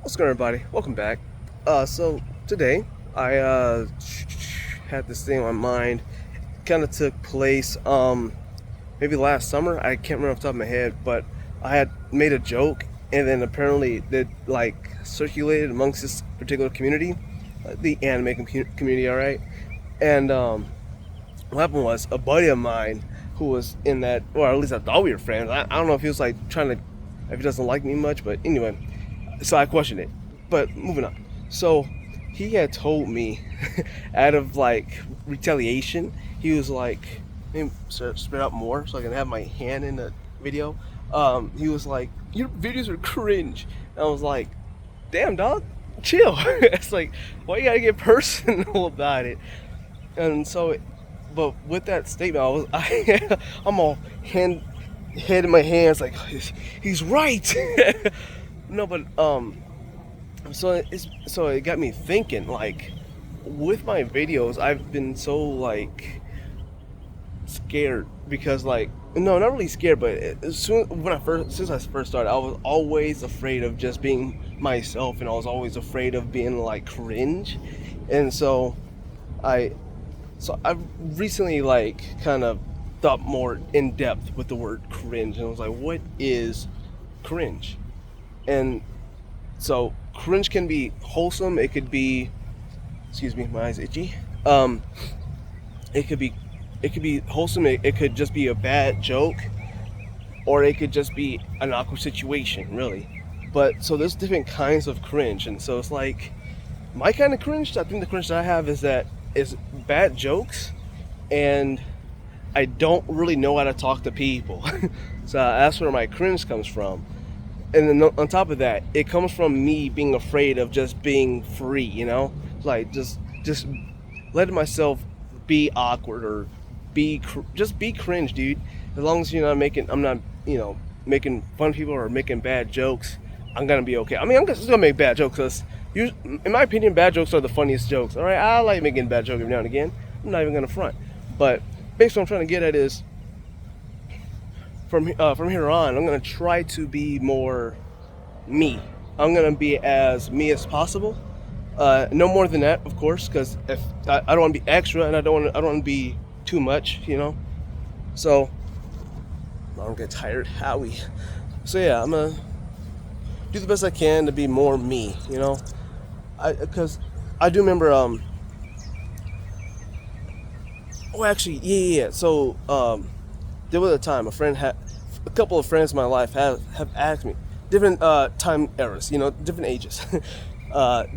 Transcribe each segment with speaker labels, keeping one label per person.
Speaker 1: What's going on, everybody? Welcome back. So today I had this thing on my mind. Kind of took place maybe last summer. I can't remember off the top of my head, but I had made a joke, and then apparently it like circulated amongst this particular community, the anime community. All right, and what happened was a buddy of mine who was in that, or at least I thought we were friends. I don't know if he was like trying to, if he doesn't like me much, but anyway. So I questioned it. But moving on. So he had told me, out of like retaliation, he was like, maybe spread out more so I can have my hand in the video. He was like, "Your videos are cringe." And I was like, "Damn, dog, chill." It's like, why you gotta get personal about it? And so, but with that statement, I'm all head in my hands, like he's right. No, but so it got me thinking. Like, with my videos, I've been so like scared because, like, no, not really scared, but since I first started, I was always afraid of just being myself, and I was always afraid of being like cringe, and I I've recently like kind of thought more in depth with the word cringe, and I was like, what is cringe? And so cringe can be wholesome. It could be, excuse me, my eyes itchy. It could be, it could be wholesome. It could just be a bad joke, or it could just be an awkward situation, really. But so there's different kinds of cringe, and so it's like my kind of cringe. I think the cringe that I have is bad jokes, and I don't really know how to talk to people. So that's where my cringe comes from. And then on top of that, it comes from me being afraid of just being free, like just letting myself be awkward or just be cringe, dude. As long as I'm not making fun of people or making bad jokes, I'm gonna be okay. I mean, I'm just gonna make bad jokes because, in my opinion, bad jokes are the funniest jokes. All right, I like making bad jokes every now and again. I'm not even gonna front, but basically, what I'm trying to get at is, from here on, I'm gonna try to be more me. I'm gonna be as me as possible. No more than that, of course, because if I don't want to be extra, and I don't want to be too much. So I don't get tired, Howie. So yeah, I'm gonna do the best I can to be more me. Because I do remember. Oh, actually, yeah. So there was a time a couple of friends in my life have asked me different time eras, different ages,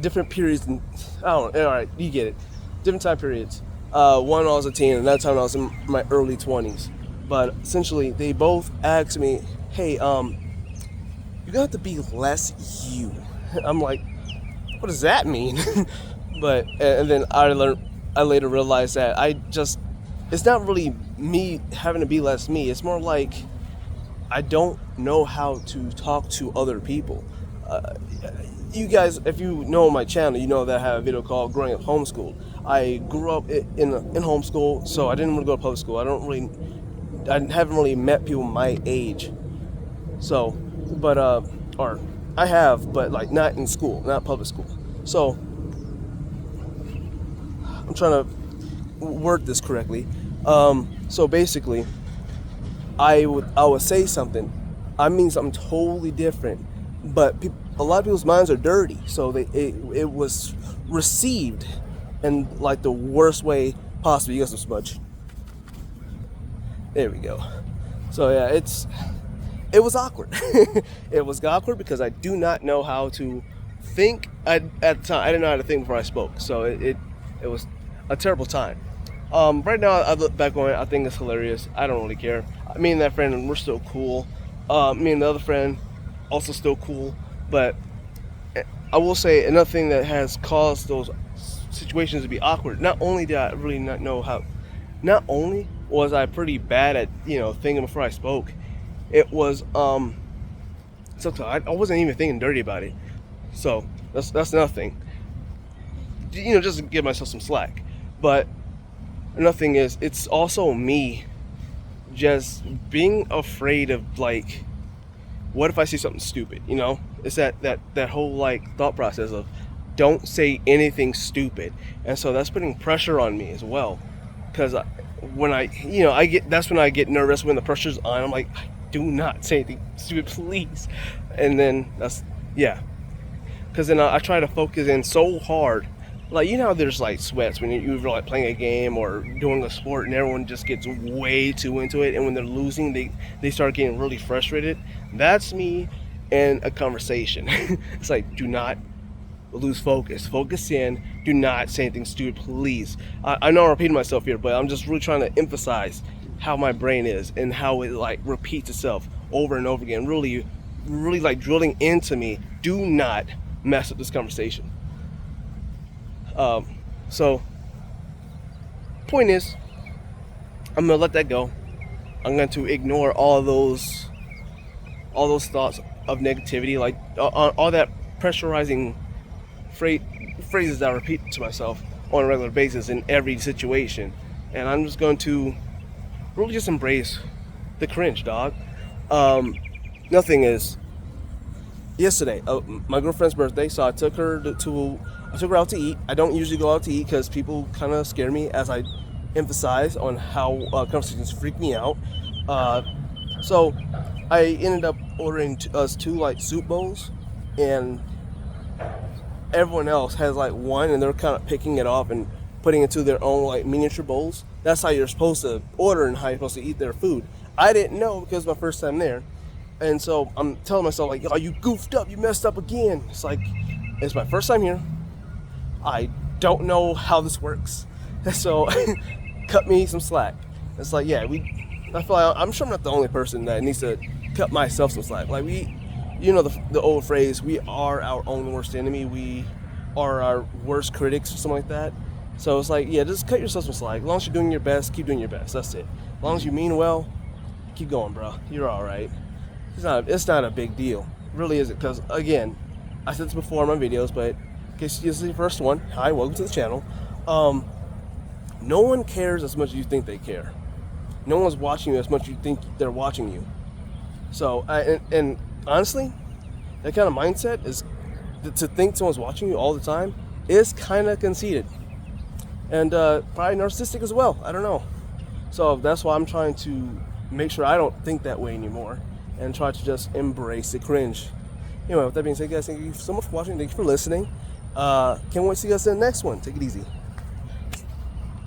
Speaker 1: different periods. And I don't know. All right, you get it. Different time periods. One I was a teen, and that time I was in my early 20s. But essentially, they both asked me, "Hey, you got to be less you." I'm like, "What does that mean?" But and then I later realized that it's not really me having to be less me. It's more like I don't know how to talk to other people. You guys, if you know my channel, you know that I have a video called "Growing Up Homeschooled." I grew up in homeschool, so I didn't really go to public school. I haven't really met people my age. So, but or I have, but like not in school, not public school. So I'm trying to word this correctly. So basically, I would say something. I mean something totally different, but a lot of people's minds are dirty, so it was received in like the worst way possible. You got some smudge. There we go. So yeah, it was awkward. It was awkward because I do not know how to think. At the time, I didn't know how to think before I spoke, so it was a terrible time. Right now, I look back on it, I think it's hilarious. I don't really care. Me and that friend, we're still cool. Me and the other friend, also still cool. But I will say another thing that has caused those situations to be awkward. Not only did I really not know how, not only was I pretty bad at thinking before I spoke, it was sometimes I wasn't even thinking dirty about it. So that's another thing. Just to give myself some slack. But another thing is, it's also me just being afraid of, like, what if I say something stupid, It's that whole like thought process of don't say anything stupid, and so that's putting pressure on me as well. Because when I get that's when I get nervous when the pressure's on. I'm like, do not say anything stupid, please. And then that's yeah. Because then I try to focus in so hard. Like, how there's like sweats when you're like playing a game or doing a sport and everyone just gets way too into it, and when they're losing they start getting really frustrated. That's me in a conversation. It's like, do not lose focus in, do not say anything stupid, please. I know I'm repeating myself here, but I'm just really trying to emphasize how my brain is and how it like repeats itself over and over again, really like drilling into me. Do not mess up this conversation. So point is, I'm gonna let that go. I'm going to ignore all those thoughts of negativity, like all that pressurizing phrases that I repeat to myself on a regular basis in every situation, and I'm just going to really just embrace the cringe, dog. Nothing is. Yesterday, my girlfriend's birthday, so I took her out to eat. I don't usually go out to eat because people kind of scare me, as I emphasize on how conversations freak me out. So I ended up ordering us two like soup bowls, and everyone else has like one, and they're kind of picking it off and putting it into their own like miniature bowls. That's how you're supposed to order and how you're supposed to eat their food. I didn't know because it's my first time there. And so I'm telling myself, like, oh, you goofed up, you messed up again. It's like, it's my first time here. I don't know how this works. So cut me some slack. It's like, yeah, I feel like I'm sure I'm not the only person that needs to cut myself some slack. Like, the old phrase, we are our own worst enemy. We are our worst critics or something like that. So it's like, yeah, just cut yourself some slack. As long as you're doing your best, keep doing your best. That's it. As long as you mean well, keep going, bro. You're all right. It's not a big deal. It really isn't, because, again, I said this before in my videos, but in case this is the first one, hi, welcome to the channel. No one cares as much as you think they care. No one's watching you as much as you think they're watching you. So, and honestly, that kind of mindset is, to think someone's watching you all the time, is kind of conceited. And probably narcissistic as well. I don't know. So that's why I'm trying to make sure I don't think that way anymore, and try to just embrace the cringe. Anyway, with that being said, guys, thank you so much for watching. Thank you for listening. Can't wait to see you guys in the next one. Take it easy.